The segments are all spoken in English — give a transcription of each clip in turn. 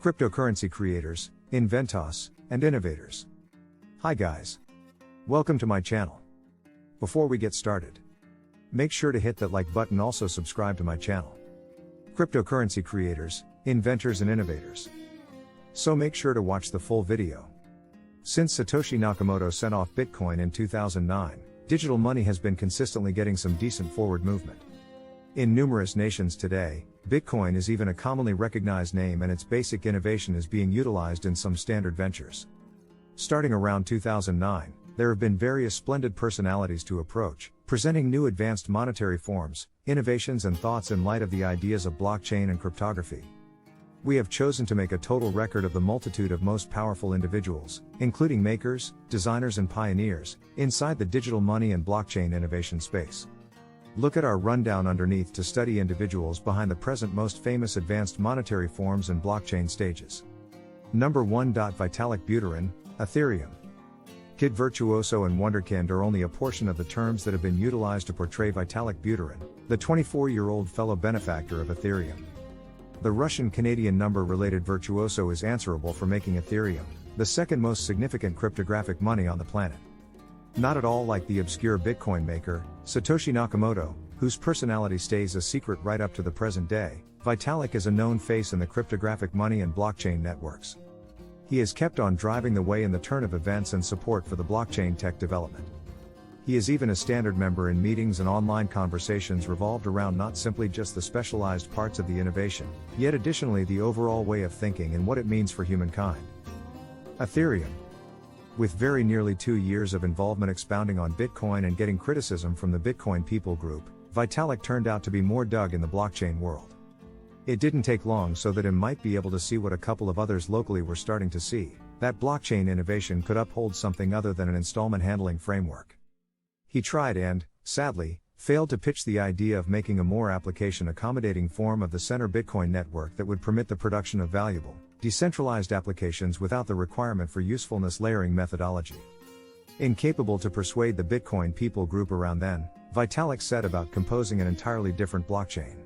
Cryptocurrency creators, inventors, and innovators. Hi guys. Welcome to my channel. Before we get started, make sure to hit that like button, also subscribe to my channel. Cryptocurrency creators, inventors and innovators. So make sure to watch the full video. Since Satoshi Nakamoto sent off Bitcoin in 2009, digital money has been consistently getting some decent forward movement. In numerous nations today, Bitcoin is even a commonly recognized name, and its basic innovation is being utilized in some standard ventures. Starting around 2009, there have been various splendid personalities to approach, presenting new advanced monetary forms, innovations and thoughts in light of the ideas of blockchain and cryptography. We have chosen to make a total record of the multitude of most powerful individuals, including makers, designers and pioneers, inside the digital money and blockchain innovation space. Look at our rundown underneath to study individuals behind the present most famous advanced monetary forms and blockchain stages. Number 1. Vitalik Buterin, Ethereum. Kid Virtuoso and Wonderkind are only a portion of the terms that have been utilized to portray Vitalik Buterin, the 24-year-old fellow benefactor of Ethereum. The Russian-Canadian number-related virtuoso is answerable for making Ethereum the second most significant cryptographic money on the planet. Not at all like the obscure Bitcoin maker, Satoshi Nakamoto, whose personality stays a secret right up to the present day, Vitalik is a known face in the cryptographic money and blockchain networks. He has kept on driving the way in the turn of events and support for the blockchain tech development. He is even a standard member in meetings and online conversations revolved around not simply just the specialized parts of the innovation, yet additionally the overall way of thinking and what it means for humankind. Ethereum. With very nearly 2 years of involvement expounding on Bitcoin and getting criticism from the Bitcoin people group, Vitalik turned out to be more dug in the blockchain world. It didn't take long so that him might be able to see what a couple of others locally were starting to see, that blockchain innovation could uphold something other than an installment handling framework. He tried and, sadly, failed to pitch the idea of making a more application accommodating form of the Center Bitcoin network that would permit the production of valuable, decentralized applications without the requirement for usefulness layering methodology. Incapable to persuade the Bitcoin people group around then, Vitalik set about composing an entirely different blockchain.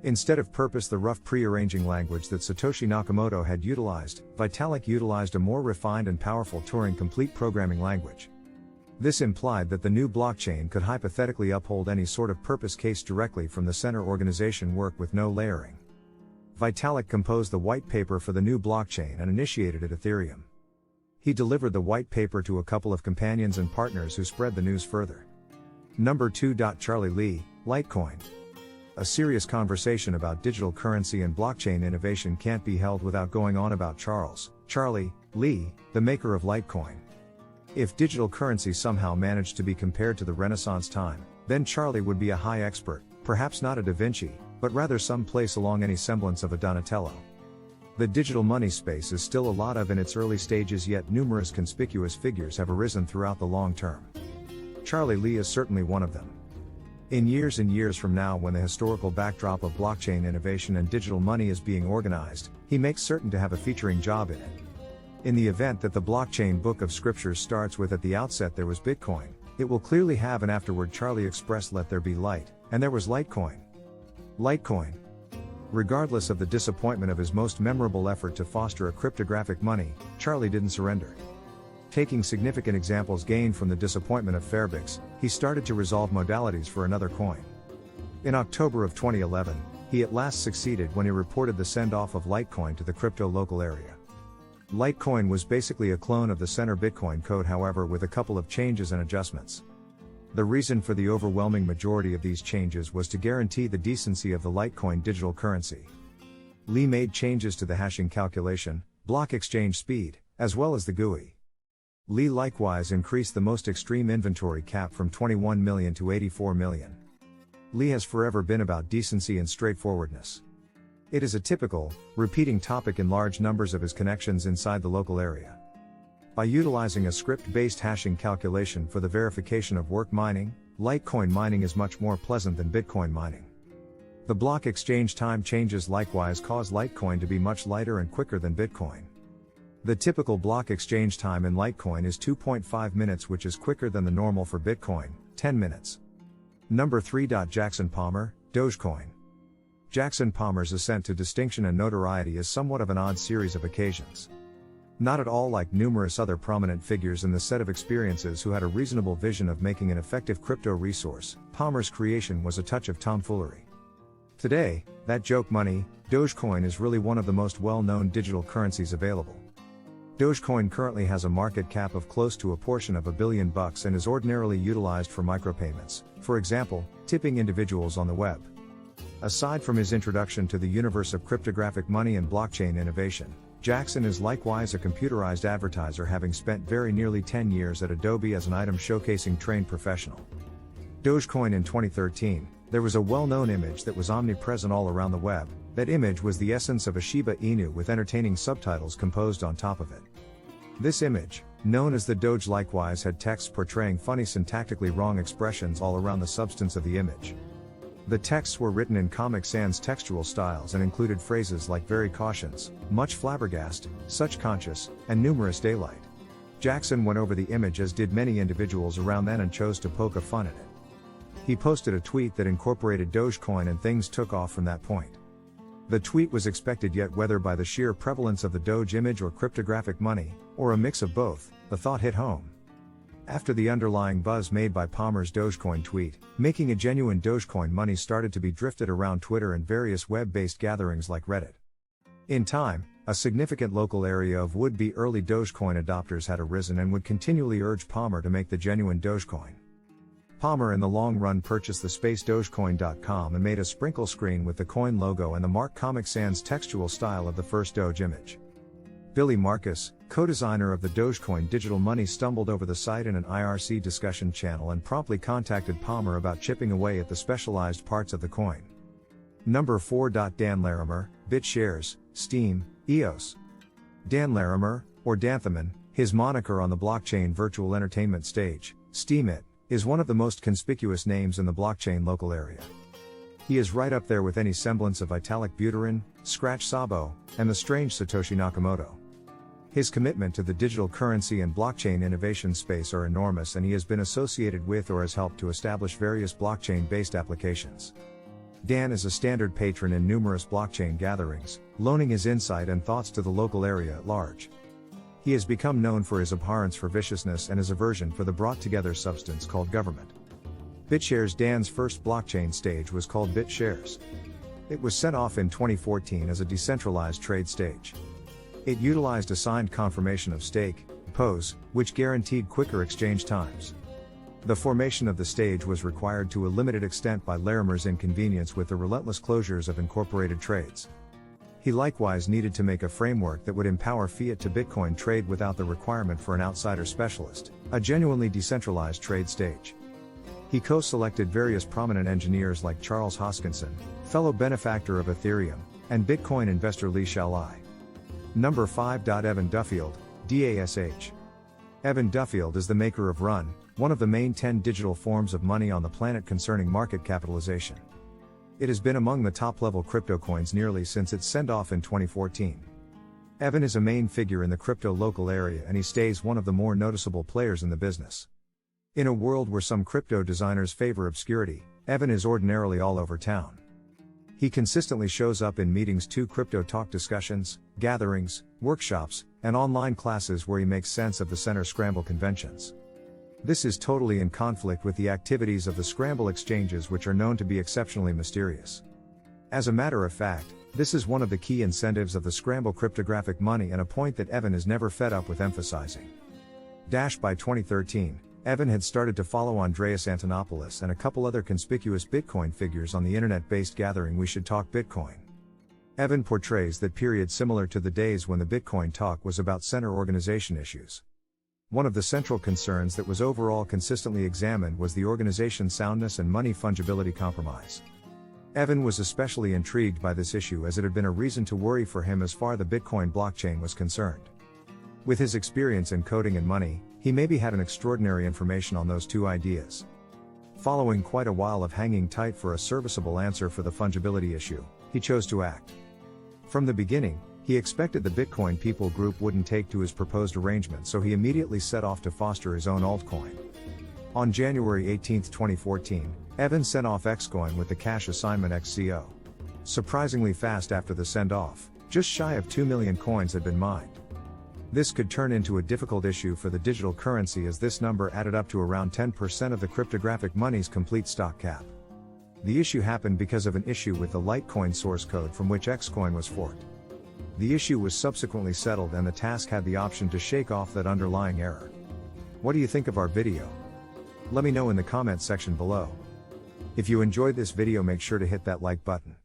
Instead of purpose the rough pre-arranging language that Satoshi Nakamoto had utilized, Vitalik utilized a more refined and powerful Turing-complete programming language. This implied that the new blockchain could hypothetically uphold any sort of purpose case directly from the center organization work with no layering. Vitalik composed the white paper for the new blockchain and initiated it Ethereum. He delivered the white paper to a couple of companions and partners who spread the news further. Number 2. Charlie Lee, Litecoin. A serious conversation about digital currency and blockchain innovation can't be held without going on about Charlie Lee, the maker of Litecoin. If digital currency somehow managed to be compared to the Renaissance time, then Charlie would be a high expert, perhaps not a Da Vinci, but rather some place along any semblance of a Donatello. The digital money space is still a lot of in its early stages, yet numerous conspicuous figures have arisen throughout the long term. Charlie Lee is certainly one of them. In years and years from now, when the historical backdrop of blockchain innovation and digital money is being organized, he makes certain to have a featuring job in it. In the event that the blockchain book of scriptures starts with "at the outset there was Bitcoin," it will clearly have "and afterward Charlie expressed let there be light, and there was Litecoin." Litecoin. Regardless of the disappointment of his most memorable effort to foster a cryptographic money, Charlie didn't surrender. Taking significant examples gained from the disappointment of Fairbyx, he started to resolve modalities for another coin. In October of 2011, he at last succeeded when he reported the send-off of Litecoin to the crypto local area. Litecoin was basically a clone of the Center Bitcoin code, however, with a couple of changes and adjustments. The reason for the overwhelming majority of these changes was to guarantee the decency of the Litecoin digital currency. Lee made changes to the hashing calculation, block exchange speed, as well as the GUI. Lee likewise increased the most extreme inventory cap from 21 million to 84 million. Lee has forever been about decency and straightforwardness. It is a typical, repeating topic in large numbers of his connections inside the local area. By utilizing a script-based hashing calculation for the verification of work mining, Litecoin mining is much more pleasant than Bitcoin mining. The block exchange time changes likewise cause Litecoin to be much lighter and quicker than Bitcoin. The typical block exchange time in Litecoin is 2.5 minutes, which is quicker than the normal for Bitcoin, 10 minutes. Number 3. Jackson Palmer, Dogecoin. Jackson Palmer's ascent to distinction and notoriety is somewhat of an odd series of occasions. Not at all like numerous other prominent figures in the set of experiences who had a reasonable vision of making an effective crypto resource, Palmer's creation was a touch of tomfoolery. Today, that joke money, Dogecoin, is really one of the most well-known digital currencies available. Dogecoin currently has a market cap of close to a portion of $1 billion and is ordinarily utilized for micropayments, for example, tipping individuals on the web. Aside from his introduction to the universe of cryptographic money and blockchain innovation, Jackson is likewise a computerized advertiser, having spent very nearly 10 years at Adobe as an item showcasing trained professional. Dogecoin in 2013, there was a well-known image that was omnipresent all around the web. That image was the essence of a Shiba Inu with entertaining subtitles composed on top of it. This image, known as the Doge, likewise had text portraying funny syntactically wrong expressions all around the substance of the image. The texts were written in Comic Sans textual styles and included phrases like very cautions, much flabbergast, such conscious, and numerous daylight. Jackson went over the image, as did many individuals around then, and chose to poke a fun at it. He posted a tweet that incorporated Dogecoin and things took off from that point. The tweet was expected, yet whether by the sheer prevalence of the Doge image or cryptographic money, or a mix of both, the thought hit home. After the underlying buzz made by Palmer's Dogecoin tweet, making a genuine Dogecoin money started to be drifted around Twitter and various web-based gatherings like Reddit. In time, a significant local area of would-be early Dogecoin adopters had arisen and would continually urge Palmer to make the genuine Dogecoin. Palmer in the long run purchased the space Dogecoin.com and made a sprinkle screen with the coin logo and the marked Comic Sans textual style of the first Doge image. Billy Marcus, co-designer of the Dogecoin digital money, stumbled over the site in an IRC discussion channel and promptly contacted Palmer about chipping away at the specialized parts of the coin. Number 4. Dan Larimer, BitShares, Steam, EOS. Dan Larimer, or Danthaman, his moniker on the blockchain virtual entertainment stage, Steemit, is one of the most conspicuous names in the blockchain local area. He is right up there with any semblance of Vitalik Buterin, Scratch Sabo, and the strange Satoshi Nakamoto. His commitment to the digital currency and blockchain innovation space are enormous, and he has been associated with or has helped to establish various blockchain-based applications. Dan is a standard patron in numerous blockchain gatherings, loaning his insight and thoughts to the local area at large. He has become known for his abhorrence for viciousness and his aversion for the brought-together substance called government. BitShares, Dan's first blockchain stage, was called BitShares. It was set off in 2014 as a decentralized trade stage. It utilized a signed confirmation of stake, POS, which guaranteed quicker exchange times. The formation of the stage was required to a limited extent by Larimer's inconvenience with the relentless closures of incorporated trades. He likewise needed to make a framework that would empower fiat to Bitcoin trade without the requirement for an outsider specialist, a genuinely decentralized trade stage. He co-selected various prominent engineers like Charles Hoskinson, fellow benefactor of Ethereum, and Bitcoin investor Lee Shaolai. Number 5. Evan Duffield, DASH. Evan Duffield is the maker of Run, one of the main 10 digital forms of money on the planet concerning market capitalization. It has been among the top-level crypto coins nearly since its send-off in 2014. Evan is a main figure in the crypto local area, and he stays one of the more noticeable players in the business. In a world where some crypto designers favor obscurity, Evan is ordinarily all over town. He consistently shows up in meetings, crypto talk discussions, gatherings, workshops, and online classes where he makes sense of the center scramble conventions. This is totally in conflict with the activities of the scramble exchanges, which are known to be exceptionally mysterious. As a matter of fact, this is one of the key incentives of the scramble cryptographic money, and a point that Evan is never fed up with emphasizing. By 2013, Evan had started to follow Andreas Antonopoulos and a couple other conspicuous Bitcoin figures on the internet-based gathering We Should Talk Bitcoin. Evan portrays that period similar to the days when the Bitcoin talk was about center organization issues. One of the central concerns that was overall consistently examined was the organization soundness and money fungibility compromise. Evan was especially intrigued by this issue, as it had been a reason to worry for him as far the Bitcoin blockchain was concerned. With his experience in coding and money, he maybe had an extraordinary information on those two ideas. Following quite a while of hanging tight for a serviceable answer for the fungibility issue, he chose to act. From the beginning, he expected the Bitcoin people group wouldn't take to his proposed arrangement, so he immediately set off to foster his own altcoin. On January 18, 2014, Evan sent off Xcoin with the cash assignment XCO. surprisingly fast after the send-off. Just shy of 2 million coins had been mined. This could turn into a difficult issue for the digital currency, as this number added up to around 10% of the cryptographic money's complete stock cap. The issue happened because of an issue with the Litecoin source code from which Xcoin was forked. The issue was subsequently settled and the task had the option to shake off that underlying error. What do you think of our video? Let me know in the comments section below. If you enjoyed this video, make sure to hit that like button.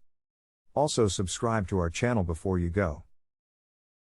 Also subscribe to our channel before you go.